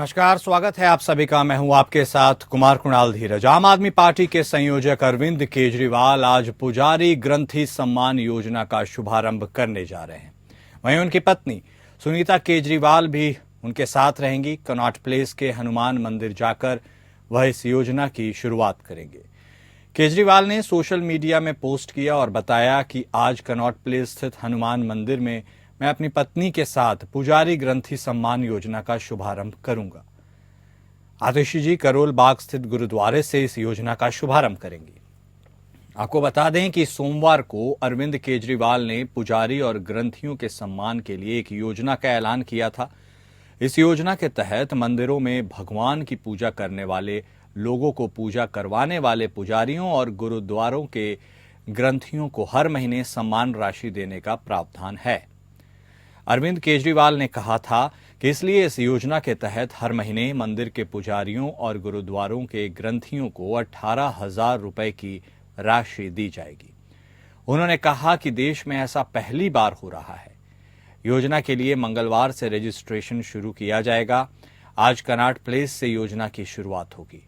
नमस्कार, स्वागत है आप सभी का। मैं हूं आपके साथ कुमार कुणाल धीरज। आम आदमी पार्टी के संयोजक अरविंद केजरीवाल आज पुजारी ग्रंथी सम्मान योजना का शुभारंभ करने जा रहे हैं। वहीं उनकी पत्नी सुनीता केजरीवाल भी उनके साथ रहेंगी। कनॉट प्लेस के हनुमान मंदिर जाकर वह इस योजना की शुरुआत करेंगे। केजरीवाल ने सोशल मीडिया में पोस्ट किया और बताया कि आज कनॉट प्लेस स्थित हनुमान मंदिर में मैं अपनी पत्नी के साथ पुजारी ग्रंथी सम्मान योजना का शुभारंभ करूंगा। आतिशी जी करोल बाग स्थित गुरुद्वारे से इस योजना का शुभारंभ करेंगी। आपको बता दें कि सोमवार को अरविंद केजरीवाल ने पुजारी और ग्रंथियों के सम्मान के लिए एक योजना का ऐलान किया था। इस योजना के तहत मंदिरों में भगवान की पूजा करने वाले लोगों को पूजा करवाने वाले पुजारियों और गुरुद्वारों के ग्रंथियों को हर महीने सम्मान राशि देने का प्रावधान है। अरविंद केजरीवाल ने कहा था कि इसलिए इस योजना के तहत हर महीने मंदिर के पुजारियों और गुरुद्वारों के ग्रंथियों को 18,000 रुपए की राशि दी जाएगी। उन्होंने कहा कि देश में ऐसा पहली बार हो रहा है। योजना के लिए मंगलवार से रजिस्ट्रेशन शुरू किया जाएगा। आज कनॉट प्लेस से योजना की शुरुआत होगी।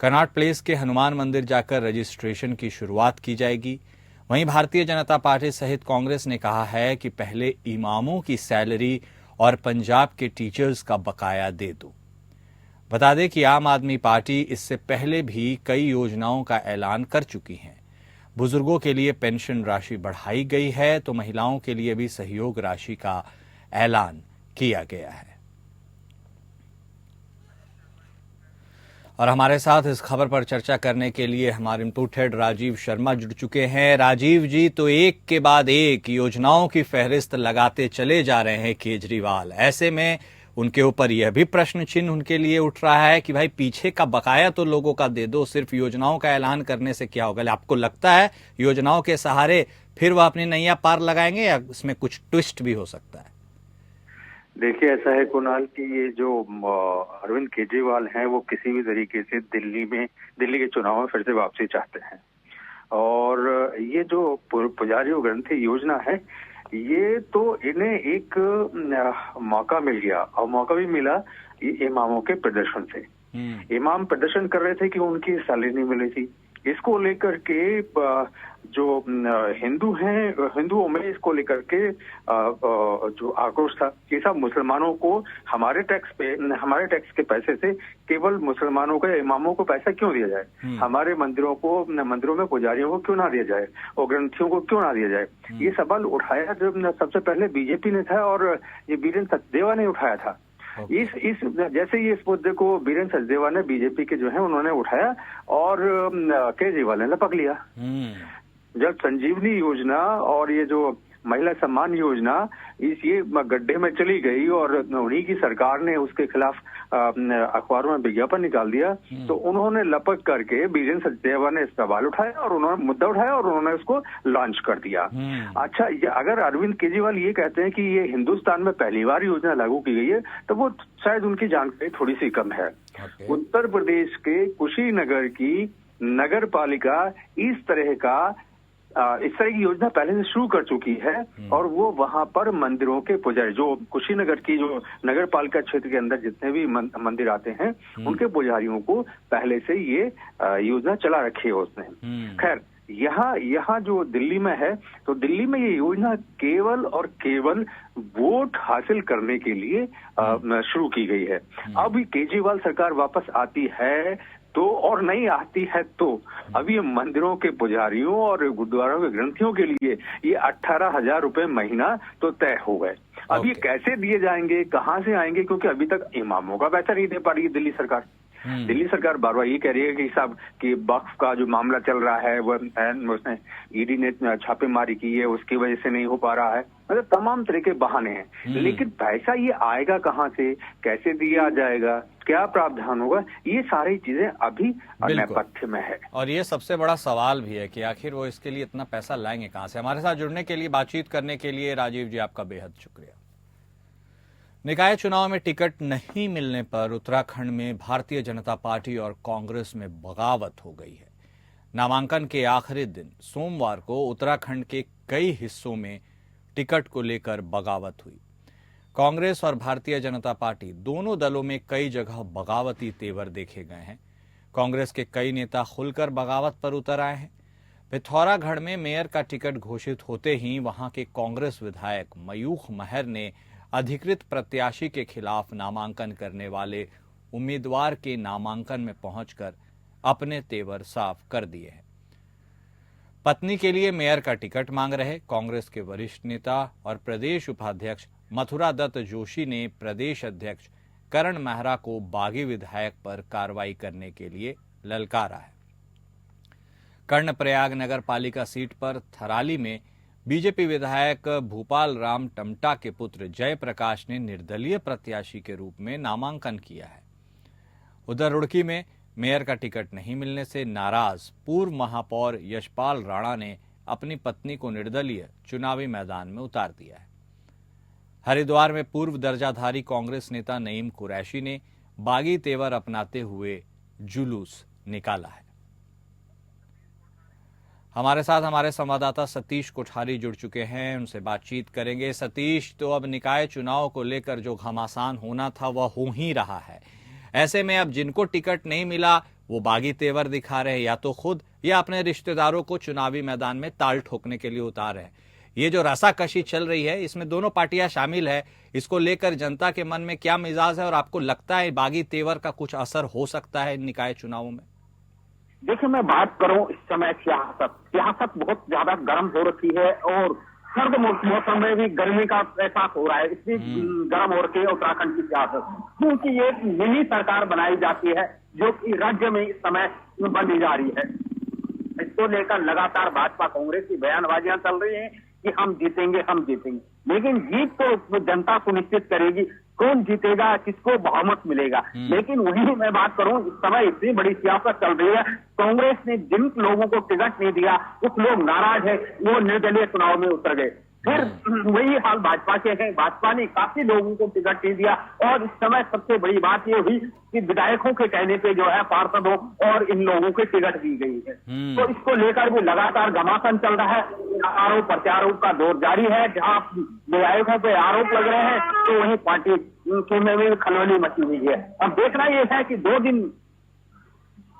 कनॉट प्लेस के हनुमान मंदिर जाकर रजिस्ट्रेशन की शुरुआत की जाएगी। वहीं भारतीय जनता पार्टी सहित कांग्रेस ने कहा है कि पहले इमामों की सैलरी और पंजाब के टीचर्स का बकाया दे दो। बता दें कि आम आदमी पार्टी इससे पहले भी कई योजनाओं का ऐलान कर चुकी है। बुजुर्गों के लिए पेंशन राशि बढ़ाई गई है तो महिलाओं के लिए भी सहयोग राशि का ऐलान किया गया है। और हमारे साथ इस खबर पर चर्चा करने के लिए हमारे इनपुट हेड राजीव शर्मा जुड़ चुके हैं। राजीव जी, तो एक के बाद एक योजनाओं की फहरिस्त लगाते चले जा रहे हैं केजरीवाल। ऐसे में उनके ऊपर यह भी प्रश्न चिन्ह उनके लिए उठ रहा है कि भाई पीछे का बकाया तो लोगों का दे दो, सिर्फ योजनाओं का ऐलान करने से क्या होगा? आपको लगता है योजनाओं के सहारे फिर वह अपनी नैया पार लगाएंगे या इसमें कुछ ट्विस्ट भी हो सकता है? देखिए, ऐसा है कुणाल कि ये जो अरविंद केजरीवाल हैं वो किसी भी तरीके से दिल्ली के चुनाव में फिर से वापसी चाहते हैं। और ये जो पुजारी ग्रंथी योजना है, ये तो इन्हें एक मौका मिल गया, और मौका भी मिला इमामों के प्रदर्शन से। इमाम प्रदर्शन कर रहे थे कि उनकी सैलरी नहीं मिल रही थी। इसको लेकर के जो हिंदू हैं, हिंदुओं में इसको लेकर के जो आक्रोश था कि सब मुसलमानों को हमारे टैक्स के पैसे से केवल मुसलमानों को या इमामों को पैसा क्यों दिया जाए? हमारे मंदिरों में पुजारियों को क्यों ना दिया जाए और ग्रंथियों को क्यों ना दिया जाए? ये सवाल उठाया जब सबसे पहले बीजेपी ने था और ये वीरेंद्र सचदेवा ने उठाया था। जैसे ही इस मुद्दे को वीरेंद्र सचदेवा ने बीजेपी के जो है उन्होंने उठाया और केजरीवाल ने लपक लिया। जब संजीवनी योजना और ये जो महिला सम्मान योजना ये गड्ढे में चली गई और उन्हीं की सरकार ने उसके खिलाफ अखबारों में विज्ञापन निकाल दिया, तो उन्होंने लपक करके वीरेंद्र सचदेवा ने सवाल उठाया और उन्होंने मुद्दा उठाया और उन्होंने उसको लॉन्च कर दिया। अच्छा, अगर अरविंद केजरीवाल ये कहते हैं कि ये हिंदुस्तान में पहली बार योजना लागू की गई है, तो वो शायद उनकी जानकारी थोड़ी सी कम है। उत्तर प्रदेश के कुशीनगर की नगर पालिका इस तरह की योजना पहले से शुरू कर चुकी है और वो वहां पर मंदिरों के पुजारी, जो कुशीनगर की जो नगर पालिका क्षेत्र के अंदर जितने भी मंदिर आते हैं, उनके पुजारियों को पहले से ये योजना चला रखी है उसने। खैर, यहाँ जो दिल्ली में है, तो दिल्ली में ये योजना केवल और केवल वोट हासिल करने के लिए शुरू की गई है। अब केजरीवाल सरकार वापस आती है तो और नहीं आती है तो अब ये मंदिरों के पुजारियों और गुरुद्वारों के ग्रंथियों के लिए ये 18,000 रुपए महीना तो तय हो गए। अब ये कैसे दिए जाएंगे, कहाँ से आएंगे? क्योंकि अभी तक इमामों का पैसा नहीं दे पा रही है दिल्ली सरकार। दिल्ली सरकार बार बार ये कह रही है कि साहब कि वक्फ का जो मामला चल रहा है वो उसने ईडी ने छापेमारी की है, उसकी वजह से नहीं हो पा रहा है। मतलब तमाम तरह के बहाने हैं, लेकिन पैसा ये आएगा कहाँ से, कैसे दिया जाएगा, क्या प्रावधान होगा, ये सारी चीजें अभी नेपथ्य में है। और ये सबसे बड़ा सवाल भी है कि आखिर वो इसके लिए इतना पैसा लाएंगे कहाँ से। हमारे साथ जुड़ने के लिए, बातचीत करने के लिए राजीव जी आपका बेहद शुक्रिया। निकाय चुनाव में टिकट नहीं मिलने पर उत्तराखंड में भारतीय जनता पार्टी और कांग्रेस में बगावत हो गई है। नामांकन के आखिरी दिन सोमवार को उत्तराखंड के कई हिस्सों में टिकट को लेकर बगावत हुई। कांग्रेस और भारतीय जनता पार्टी दोनों दलों में कई जगह बगावती तेवर देखे गए हैं। कांग्रेस के कई नेता खुलकर बगावत पर उतर आए हैं। पिथौरागढ़ में मेयर का टिकट घोषित होते ही वहां के कांग्रेस विधायक मयूख महर ने अधिकृत प्रत्याशी के खिलाफ नामांकन करने वाले उम्मीदवार के नामांकन में पहुंचकर अपने तेवर साफ कर दिए हैं। पत्नी के लिए मेयर का टिकट मांग रहे कांग्रेस के वरिष्ठ नेता और प्रदेश उपाध्यक्ष मथुरा दत्त जोशी ने प्रदेश अध्यक्ष करण मेहरा को बागी विधायक पर कार्रवाई करने के लिए ललकारा है। कर्णप्रयाग नगर पालिका सीट पर थराली में बीजेपी विधायक भूपाल राम टमटा के पुत्र जयप्रकाश ने निर्दलीय प्रत्याशी के रूप में नामांकन किया है। उधर रुड़की में मेयर का टिकट नहीं मिलने से नाराज पूर्व महापौर यशपाल राणा ने अपनी पत्नी को निर्दलीय चुनावी मैदान में उतार दिया है। हरिद्वार में पूर्व दर्जाधारी कांग्रेस नेता नईम कुरैशी ने बागी तेवर अपनाते हुए जुलूस निकाला है। हमारे साथ हमारे संवाददाता सतीश कोठारी जुड़ चुके हैं, उनसे बातचीत करेंगे। सतीश, तो अब निकाय चुनाव को लेकर जो घमासान होना था वह हो ही रहा है। ऐसे में अब जिनको टिकट नहीं मिला वो बागी तेवर दिखा रहे हैं, या तो खुद या अपने रिश्तेदारों को चुनावी मैदान में ताल ठोकने के लिए उतार रहे हैं। ये जो रसाकशी चल रही है इसमें दोनों पार्टियां शामिल है। इसको लेकर जनता के मन में क्या मिजाज है और आपको लगता है बागी तेवर का कुछ असर हो सकता है निकाय चुनावों में? देखिए, मैं बात करूं इस समय सियासत बहुत ज्यादा गर्म हो रखी है और सर्द मौसम में भी गर्मी का एहसास हो रहा है। इतनी गर्म हो रखी है उत्तराखंड की सियासत, क्योंकि ये एक मिनी सरकार बनाई जाती है जो कि राज्य में इस समय बनी जा रही है। इसको लेकर लगातार भाजपा कांग्रेस की बयानबाजियां चल रही हैं कि हम जीतेंगे, लेकिन जीत तो जनता सुनिश्चित करेगी। कौन जीतेगा, किसको बहुमत मिलेगा। लेकिन वही मैं बात करूं, इस समय इतनी बड़ी सियासत चल रही है। कांग्रेस ने जिन लोगों को टिकट नहीं दिया कुछ लोग नाराज है, वो निर्दलीय चुनाव में उतर गए। फिर वही हाल भाजपा के है। भाजपा ने काफी लोगों को टिकट नहीं दिया और इस समय सबसे बड़ी बात ये हुई कि विधायकों के कहने पे जो है पार्षदों और इन लोगों को टिकट दी गई है। तो इसको लेकर भी लगातार घमासान चल रहा है। आरोप प्रत्यारोप का दौर जारी है। जहां विधायकों पे आरोप लग रहे हैं तो वहीं पार्टी में भी खलबली मची हुई है। अब देखना यह है कि 2 दिन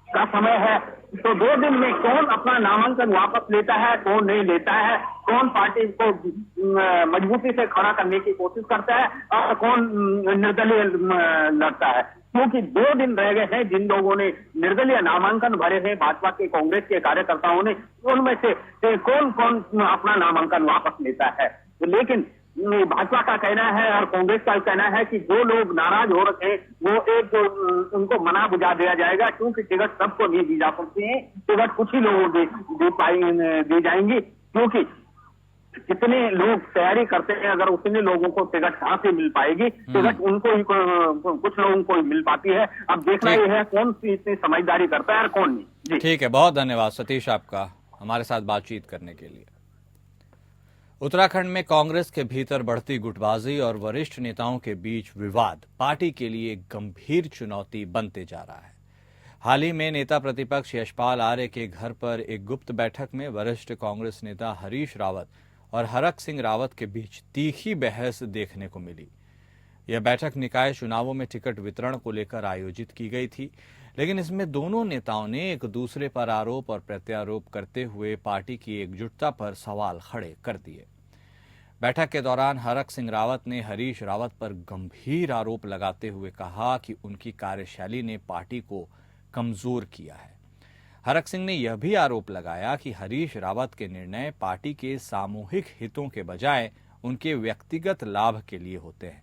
का समय है, तो 2 दिन में कौन अपना नामांकन वापस लेता है, कौन नहीं लेता है, कौन पार्टी को मजबूती से खड़ा करने की कोशिश करता है और कौन निर्दलीय लड़ता है। क्योंकि 2 दिन रह गए हैं। जिन लोगों ने निर्दलीय नामांकन भरे हैं भाजपा के कांग्रेस के कार्यकर्ताओं ने, उनमें से कौन कौन अपना नामांकन वापस लेता है। लेकिन भाजपा का कहना है और कांग्रेस का कहना है कि जो लोग नाराज हो रखे हैं वो उनको मना बुझा दिया जाएगा, क्योंकि टिकट सबको नहीं दी जा सकती है। टिकट कुछ ही लोगों दी जाएंगी, क्योंकि कितने लोग तैयारी करते हैं, अगर उतने लोगों को टिकट कहां से मिल पाएगी। टिकट उनको ही कुछ लोगों को ही मिल पाती है। अब देखना यह है कौन सी इतनी समझदारी करता है और कौन नहीं। ठीक है, बहुत धन्यवाद सतीश आपका हमारे साथ बातचीत करने के लिए। उत्तराखंड में कांग्रेस के भीतर बढ़ती गुटबाजी और वरिष्ठ नेताओं के बीच विवाद पार्टी के लिए गंभीर चुनौती बनते जा रहा है। हाल ही में नेता प्रतिपक्ष यशपाल आर्य के घर पर एक गुप्त बैठक में वरिष्ठ कांग्रेस नेता हरीश रावत और हरक सिंह रावत के बीच तीखी बहस देखने को मिली। यह बैठक निकाय चुनावों में टिकट वितरण को लेकर आयोजित की गई थी, लेकिन इसमें दोनों नेताओं ने एक दूसरे पर आरोप और प्रत्यारोप करते हुए पार्टी की एकजुटता पर सवाल खड़े कर दिए। बैठक के दौरान हरक सिंह रावत ने हरीश रावत पर गंभीर आरोप लगाते हुए कहा कि उनकी कार्यशैली ने पार्टी को कमजोर किया है। हरक सिंह ने यह भी आरोप लगाया कि हरीश रावत के निर्णय पार्टी के सामूहिक हितों के बजाय उनके व्यक्तिगत लाभ के लिए होते हैं।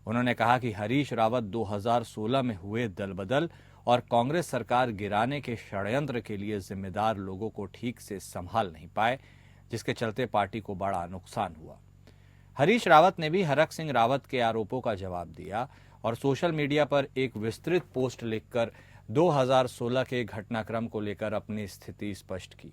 उन्होंने कहा कि हरीश रावत 2016 में हुए दलबदल और कांग्रेस सरकार गिराने के षड्यंत्र के लिए जिम्मेदार लोगों को ठीक से संभाल नहीं पाए, जिसके चलते पार्टी को बड़ा नुकसान हुआ। हरीश रावत ने भी हरक सिंह रावत के आरोपों का जवाब दिया और सोशल मीडिया पर एक विस्तृत पोस्ट लिखकर 2016 के घटनाक्रम को लेकर अपनी स्थिति स्पष्ट की।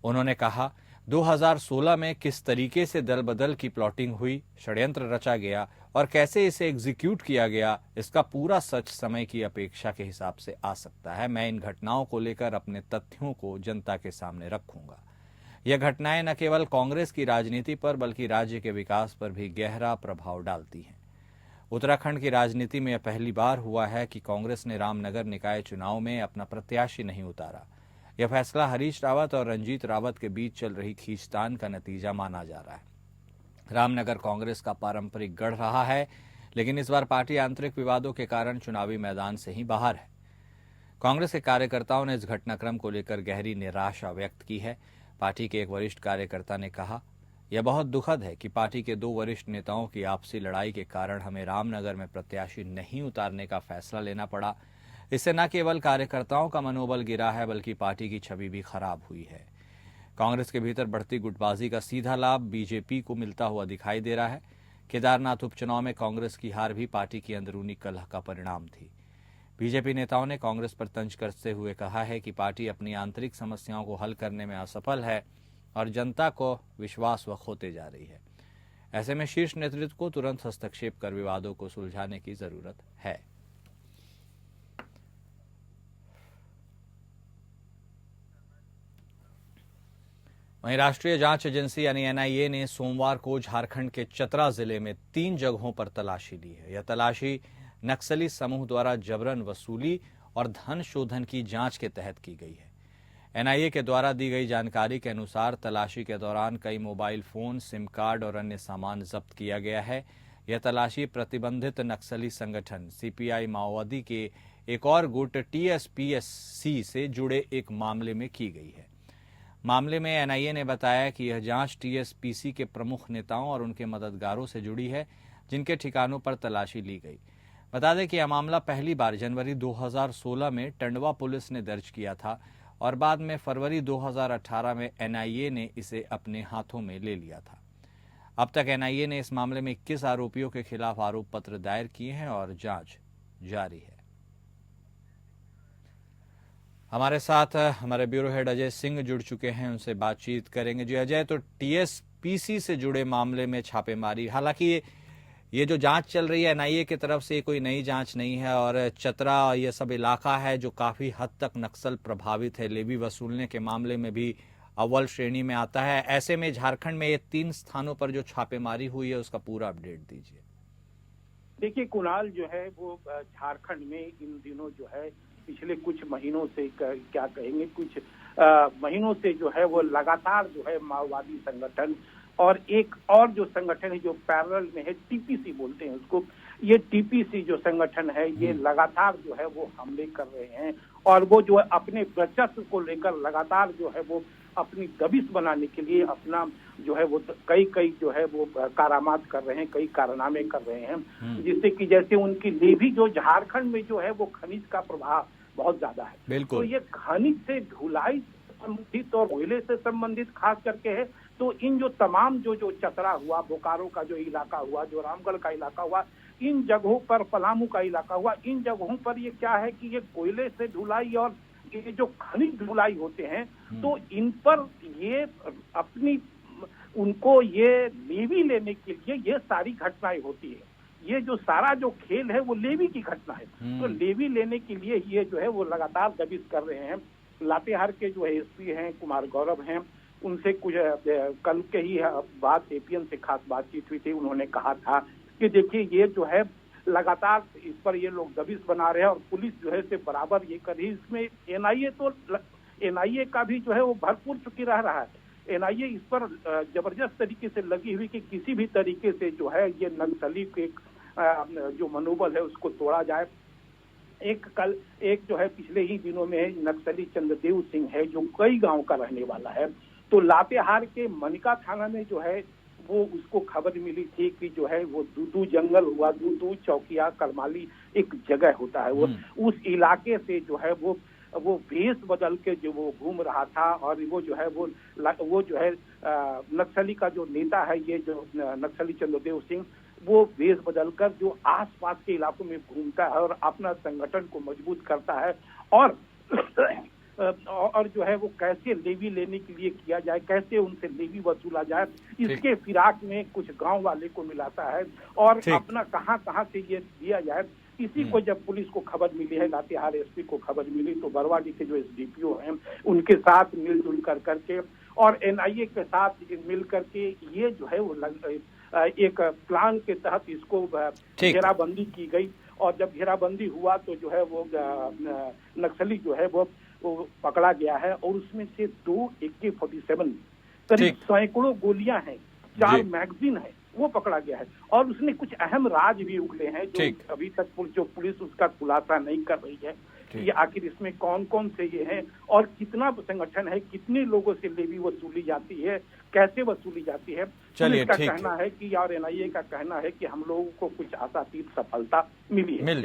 उन्होंने कहा, 2016 में किस तरीके से दल बदल की प्लॉटिंग हुई, षड्यंत्र रचा गया और कैसे इसे एग्जीक्यूट किया गया, इसका पूरा सच समय की अपेक्षा के हिसाब से आ सकता है। मैं इन घटनाओं को लेकर अपने तथ्यों को जनता के सामने रखूंगा। यह घटनाएं न केवल कांग्रेस की राजनीति पर बल्कि राज्य के विकास पर भी गहरा प्रभाव डालती हैं। उत्तराखंड की राजनीति में यह पहली बार हुआ है कि कांग्रेस ने रामनगर निकाय चुनाव में अपना प्रत्याशी नहीं उतारा। यह फैसला हरीश रावत और रंजीत रावत के बीच चल रही खींचतान का नतीजा माना जा रहा है। रामनगर कांग्रेस का पारंपरिक गढ़ रहा है, लेकिन इस बार पार्टी आंतरिक विवादों के कारण चुनावी मैदान से ही बाहर है। कांग्रेस के कार्यकर्ताओं ने इस घटनाक्रम को लेकर गहरी निराशा व्यक्त की है। पार्टी के एक वरिष्ठ कार्यकर्ता ने कहा, यह बहुत दुखद है कि पार्टी के दो वरिष्ठ नेताओं की आपसी लड़ाई के कारण हमें रामनगर में प्रत्याशी नहीं उतारने का फैसला लेना पड़ा। इससे न केवल कार्यकर्ताओं का मनोबल गिरा है बल्कि पार्टी की छवि भी खराब हुई है। कांग्रेस के भीतर बढ़ती गुटबाजी का सीधा लाभ बीजेपी को मिलता हुआ दिखाई दे रहा है। केदारनाथ उपचुनाव में कांग्रेस की हार भी पार्टी की अंदरूनी कलह का परिणाम थी। बीजेपी नेताओं ने कांग्रेस पर तंज कसते हुए कहा है कि पार्टी अपनी आंतरिक समस्याओं को हल करने में असफल है और जनता को विश्वास व खोते जा रही है। ऐसे में शीर्ष नेतृत्व को तुरंत हस्तक्षेप कर विवादों को सुलझाने की जरूरत है। वहीं राष्ट्रीय जांच एजेंसी यानी एनआईए ने सोमवार को झारखंड के चतरा जिले में 3 जगहों पर तलाशी ली है। यह तलाशी नक्सली समूह द्वारा जबरन वसूली और धन शोधन की जांच के तहत की गई है। एनआईए के द्वारा दी गई जानकारी के अनुसार तलाशी के दौरान कई मोबाइल फोन, सिम कार्ड और अन्य सामान जब्त किया गया है। यह तलाशी प्रतिबंधित नक्सली संगठन सीपीआई माओवादी के एक और गुट टीएसपीएससी से जुड़े एक मामले में की गई है। मामले में एनआईए ने बताया कि यह जांच टीएसपीसी के प्रमुख नेताओं और उनके मददगारों से जुड़ी है, जिनके ठिकानों पर तलाशी ली गई। बता दें कि यह मामला पहली बार जनवरी 2016 में टंडवा पुलिस ने दर्ज किया था और बाद में फरवरी 2018 में एनआईए ने इसे अपने हाथों में ले लिया था। अब तक एनआईए ने इस मामले में 21 आरोपियों के खिलाफ आरोप पत्र दायर किए हैं और जांच जारी है। हमारे साथ हमारे ब्यूरो हेड अजय सिंह जुड़ चुके हैं, उनसे बातचीत करेंगे। जी अजय, तो टीएसपीसी से जुड़े मामले में छापेमारी, हालांकि ये जो जांच चल रही है एनआईए की तरफ से कोई नई जांच नहीं है और चतरा ये सब इलाका है जो काफी हद तक नक्सल प्रभावित है, लेवी वसूलने के मामले में भी अव्वल श्रेणी में आता है। ऐसे में झारखंड में ये 3 स्थानों पर जो छापेमारी हुई है उसका पूरा अपडेट दीजिए। देखिए कुणाल, जो है वो झारखंड में इन दिनों जो है पिछले कुछ महीनों से क्या कहेंगे कुछ महीनों से जो है वो लगातार जो है माओवादी संगठन और एक और जो संगठन है जो पैरेलल में है, टीपीसी बोलते हैं उसको, ये टीपीसी जो संगठन है ये लगातार जो है वो हमले कर रहे हैं और वो जो है अपने वर्चस्व को लेकर लगातार जो है वो अपनी दबिश बनाने के लिए अपना जो है वो कई जो है वो करामात कर रहे हैं, कई कारनामे कर रहे हैं, जिससे कि जैसे उनकी लेवी जो झारखंड में जो है वो खनिज का प्रभाव बहुत ज्यादा है। बिल्कुल। तो ये खनिज से ढुलाई संबंधित और कोयले से संबंधित खास करके है। तो इन जो तमाम जो चतरा हुआ, बोकारो का जो इलाका हुआ, जो रामगढ़ का इलाका हुआ, इन जगहों पर पलामू का इलाका हुआ, इन जगहों पर ये क्या है कि ये कोयले से ढुलाई और ये जो खनिज ढुलाई होते हैं तो इन पर ये अपनी उनको ये लेवी लेने के लिए ये सारी घटनाएं होती है। ये जो सारा जो खेल है वो लेवी की घटना है। तो लेवी लेने के लिए ये जो है वो लगातार दबिश कर रहे हैं। लातेहार के जो एसपी हैं कुमार गौरव हैं, उनसे कुछ कल के ही बात एपीएन से खास बातचीत हुई थी। उन्होंने कहा था कि देखिए ये जो है लगातार इस पर ये लोग दबिश बना रहे हैं और पुलिस जो है से बराबर ये कर रही है। इसमें एनआईए का भी जो है वो भरपूर चुकी रह रहा है। एनआईए इस पर जबरदस्त तरीके से लगी हुई कि किसी भी तरीके से जो है ये नक्सली के जो मनोबल है उसको तोड़ा जाए। एक जो है पिछले ही दिनों में नक्सली चंद्रदेव सिंह है जो कई गांव का रहने वाला है, तो लातेहार के मनिका थाना में जो है वो उसको खबर मिली थी कि जो है वो दूदू जंगल हुआ, दूदू चौकिया करमाली एक जगह होता है, वो उस इलाके से जो है वो भेष बदल के जो वो घूम रहा था और वो जो है वो जो है नक्सली का जो नेता है ये जो नक्सली चंद्रदेव सिंह, वो भेष बदलकर जो आसपास के इलाकों में घूमता है और अपना संगठन को मजबूत करता है और जो है वो कैसे लेवी लेने के लिए किया जाए, कैसे उनसे लेवी वसूला जाए, इसके फिराक में कुछ गांव वाले को मिलाता है और अपना कहां से ये दिया जाए इसी को जब पुलिस को खबर मिली है, लातेहार एसपी को खबर मिली, तो बरवाडी के जो एसडीपीओ हैं उनके साथ मिलजुल करके और एनआईए के साथ मिल करके ये जो है वो एक प्लान के तहत इसको घेराबंदी की गई। और जब घेराबंदी हुआ तो जो है वो नक्सली जो है वो पकड़ा गया है और उसमें से 2 AK-47 करीब सैकड़ों गोलियां हैं, 4 मैगजीन है, वो पकड़ा गया है। और उसने कुछ अहम राज भी उगले हैं जो अभी तक जो पुलिस उसका खुलासा नहीं कर रही है कि आखिर इसमें कौन कौन से ये हैं और कितना संगठन है, कितने लोगों से लेवी वसूली जाती है, कैसे वसूली जाती है। चलिए, का कहना है कि और एनआईए का कहना है कि हम लोगों को कुछ आशातीत सफलता मिली है।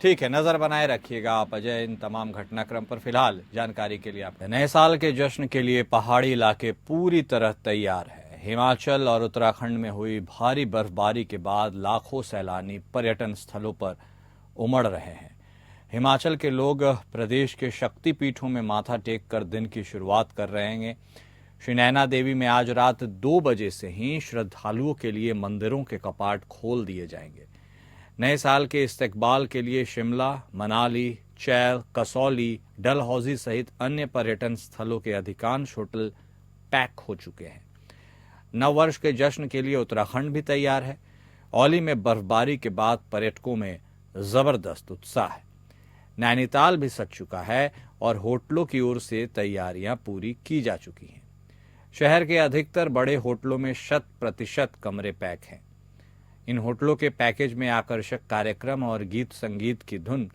ठीक है, नजर बनाए रखिएगा आप अजय इन तमाम घटनाक्रम पर। फिलहाल जानकारी के लिए आपने नए साल के जश्न के लिए पहाड़ी इलाके पूरी तरह तैयार है। हिमाचल और उत्तराखंड में हुई भारी बर्फबारी के बाद लाखों सैलानी पर्यटन स्थलों पर उमड़ रहे हैं। हिमाचल के लोग प्रदेश के शक्तिपीठों में माथा टेक कर दिन की शुरुआत कर रहे हैं। श्री नैना देवी में आज रात 2 बजे से ही श्रद्धालुओं के लिए मंदिरों के कपाट खोल दिए जाएंगे। नए साल के इस्तकबाल के लिए शिमला, मनाली, चैल, कसौली, डलहौजी सहित अन्य पर्यटन स्थलों के अधिकांश होटल पैक हो चुके हैं। नव वर्ष के जश्न के लिए उत्तराखंड भी तैयार है। औली में बर्फबारी के बाद पर्यटकों में जबरदस्त उत्साह है। नैनीताल भी सज चुका है और होटलों की ओर से तैयारियां पूरी की जा चुकी हैं। शहर के अधिकतर बड़े होटलों में 100% कमरे पैक हैं। इन होटलों के पैकेज में आकर्षक कार्यक्रम और गीत संगीत की धुन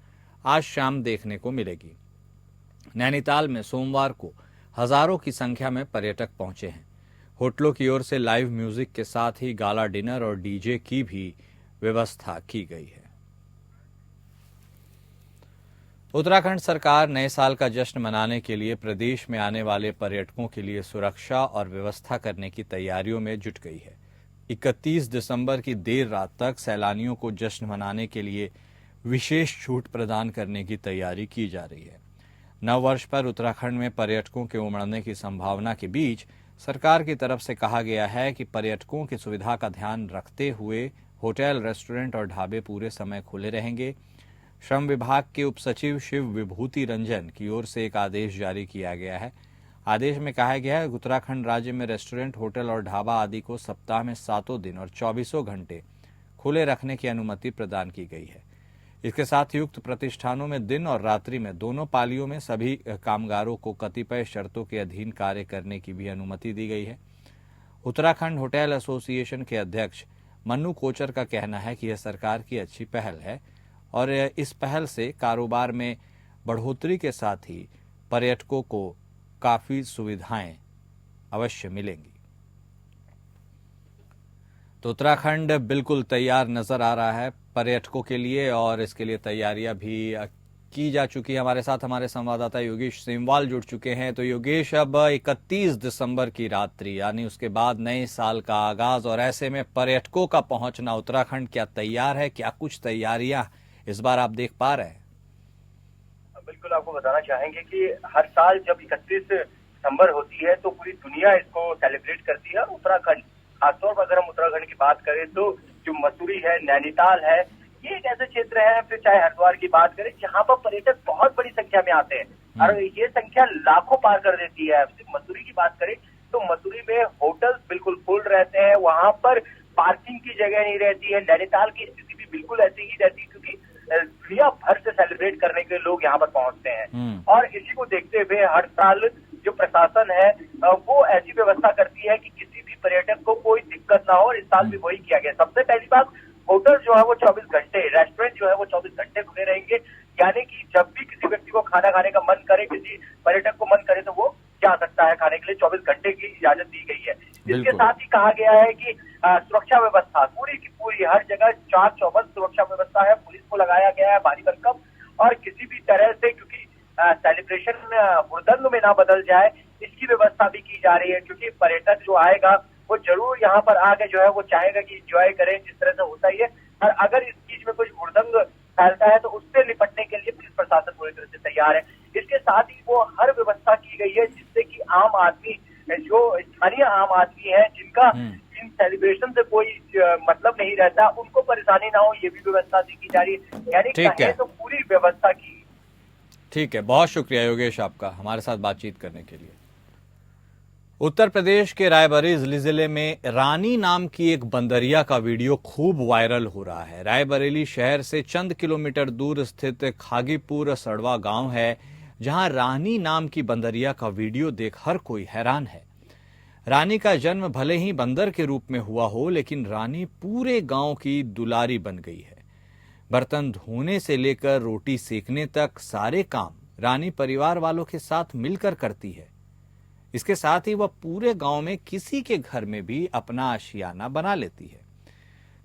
आज शाम देखने को मिलेगी। नैनीताल में सोमवार को हजारों की संख्या में पर्यटक पहुंचे हैं। होटलों की ओर से लाइव म्यूजिक के साथ ही गाला डिनर और डीजे की भी व्यवस्था की गई है। उत्तराखंड सरकार नए साल का जश्न मनाने के लिए प्रदेश में आने वाले पर्यटकों के लिए सुरक्षा और व्यवस्था करने की तैयारियों में जुट गई है। 31 दिसंबर की देर रात तक सैलानियों को जश्न मनाने के लिए विशेष छूट प्रदान करने की तैयारी की जा रही है। नव वर्ष पर उत्तराखंड में पर्यटकों के उमड़ने की संभावना के बीच सरकार की तरफ से कहा गया है कि पर्यटकों की सुविधा का ध्यान रखते हुए होटल, रेस्टोरेंट और ढाबे पूरे समय खुले रहेंगे। श्रम विभाग के उप सचिव शिव विभूति रंजन की ओर से एक आदेश जारी किया गया है। आदेश में कहा गया है कि उत्तराखंड राज्य में रेस्टोरेंट, होटल और ढाबा आदि को सप्ताह में 7 दिन और 24 घंटे खुले रखने की अनुमति प्रदान की गई है। इसके साथ ही उक्त प्रतिष्ठानों में दिन और रात्रि में दोनों पालियों में सभी कामगारों को कतिपय शर्तों के अधीन कार्य करने की भी अनुमति दी गई है। उत्तराखंड होटल एसोसिएशन के अध्यक्ष मन्नू कोचर का कहना है कि यह सरकार की अच्छी पहल है और इस पहल से कारोबार में बढ़ोतरी के साथ ही पर्यटकों को काफी सुविधाएं अवश्य मिलेंगी। तो उत्तराखंड बिल्कुल तैयार नजर आ रहा है पर्यटकों के लिए और इसके लिए तैयारियां भी की जा चुकी है। हमारे साथ हमारे संवाददाता योगेश सेमवाल जुड़ चुके हैं। तो योगेश, अब 31 दिसंबर की रात्रि यानी उसके बाद नए साल का आगाज और ऐसे में पर्यटकों का पहुंचना उत्तराखंड क्या तैयार है? क्या कुछ तैयारियां इस बार आप देख पा रहे हैं? बिल्कुल, आपको बताना चाहेंगे कि हर साल जब 31 दिसंबर होती है तो पूरी दुनिया इसको सेलिब्रेट करती है। उत्तराखंड, खासतौर पर अगर हम उत्तराखंड की बात करें तो जो मसूरी है, नैनीताल है, ये एक ऐसे क्षेत्र है, फिर चाहे हरिद्वार की बात करें, जहाँ पर पर्यटक बहुत बड़ी संख्या में आते हैं और ये संख्या लाखों पार कर देती है। मसूरी की बात करें तो मसूरी में होटल्स बिल्कुल फुल रहते हैं, वहां पर पार्किंग की जगह नहीं रहती है। नैनीताल की स्थिति भी बिल्कुल ऐसी ही रहती है क्योंकि दुनिया भर से सेलिब्रेट करने के लोग यहाँ पर पहुंचते हैं और इसी को देखते हुए हर साल जो प्रशासन है वो ऐसी व्यवस्था करती है कि किसी भी पर्यटक को कोई दिक्कत ना हो और इस साल भी वही किया गया। सबसे पहली बात, होटल जो है वो 24 घंटे, रेस्टोरेंट जो है वो 24 घंटे खुले रहेंगे, यानी कि जब भी किसी व्यक्ति को खाना खाने का मन करे, किसी पर्यटक को मन करे तो वो जा सकता है खाने के लिए। 24 घंटे की इजाजत दी गई है। इसके साथ ही कहा गया है कि सुरक्षा व्यवस्था पूरी की पूरी हर जगह 4/24 सुरक्षा व्यवस्था है। पुलिस को लगाया गया है भारी भरकम और किसी भी तरह से क्योंकि सेलिब्रेशन हुड़दंग में ना बदल जाए इसकी व्यवस्था भी की जा रही है क्योंकि पर्यटक जो आएगा वो जरूर यहाँ पर आके जो है वो चाहेगा कि एंजॉय करें जिस तरह से होता ही है। और अगर इस चीज में कुछ हुड़दंग फैलता है तो उससे निपटने के लिए पुलिस प्रशासन पूरी तरह से तैयार है। इसके साथ ही वो हर व्यवस्था की गई है जिससे कि आम आदमी, जो स्थानीय आम आदमी है जिनका सेलिब्रेशन से कोई मतलब नहीं रहता, उनको परेशानी ना हो ये भी व्यवस्था की जा रही है। यानी ठीक है, तो पूरी व्यवस्था की। ठीक है, बहुत शुक्रिया योगेश आपका हमारे साथ बातचीत करने के लिए। उत्तर प्रदेश के रायबरेली जिले में रानी नाम की एक बंदरिया का वीडियो खूब वायरल हो रहा है। रायबरेली शहर से चंद किलोमीटर दूर स्थित खागीपुर सड़वा गांव है, जहां रानी नाम की बंदरिया का वीडियो देख हर कोई हैरान है। रानी का जन्म भले ही बंदर के रूप में हुआ हो, लेकिन रानी पूरे गांव की दुलारी बन गई है। बर्तन धोने से लेकर रोटी सेकने तक सारे काम रानी परिवार वालों के साथ मिलकर करती है। इसके साथ ही वह पूरे गांव में किसी के घर में भी अपना आशियाना बना लेती है।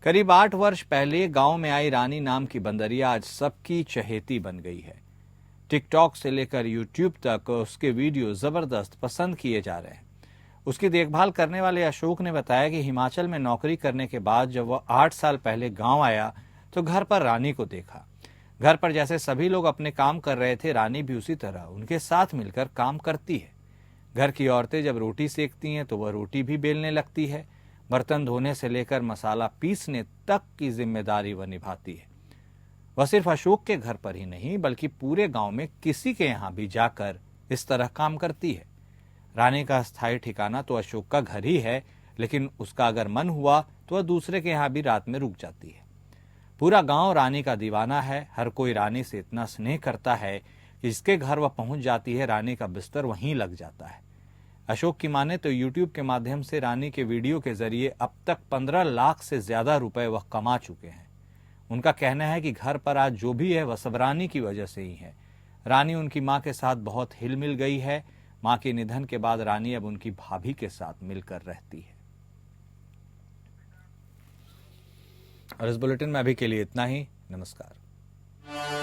करीब 8 वर्ष पहले गांव में आई रानी नाम की बंदरिया आज सबकी चहेती बन गई है। टिकटॉक से लेकर यूट्यूब तक उसके वीडियो जबरदस्त पसंद किए जा रहे हैं। उसकी देखभाल करने वाले अशोक ने बताया कि हिमाचल में नौकरी करने के बाद जब वह 8 साल पहले गांव आया तो घर पर रानी को देखा। घर पर जैसे सभी लोग अपने काम कर रहे थे, रानी भी उसी तरह उनके साथ मिलकर काम करती है। घर की औरतें जब रोटी सेकती हैं तो वह रोटी भी बेलने लगती है। बर्तन धोने से लेकर मसाला पीसने तक की जिम्मेदारी वह निभाती है। वह सिर्फ अशोक के घर पर ही नहीं बल्कि पूरे गांव में किसी के यहां भी जाकर इस तरह काम करती है। रानी का स्थायी ठिकाना तो अशोक का घर ही है, लेकिन उसका अगर मन हुआ तो वह दूसरे के यहां भी रात में रुक जाती है। पूरा गांव रानी का दीवाना है। हर कोई रानी से इतना स्नेह करता है कि जिसके घर वह पहुंच जाती है रानी का बिस्तर वहीं लग जाता है। अशोक की माने तो यूट्यूब के माध्यम से रानी के वीडियो के जरिए अब तक 15 लाख से ज्यादा रुपए वह कमा चुके हैं। उनका कहना है कि घर पर आज जो भी है वह सब रानी की वजह से ही है। रानी उनकी मां के साथ बहुत हिल मिल गई है। मां के निधन के बाद रानी अब उनकी भाभी के साथ मिलकर रहती है। और इस बुलेटिन में अभी के लिए इतना ही। नमस्कार।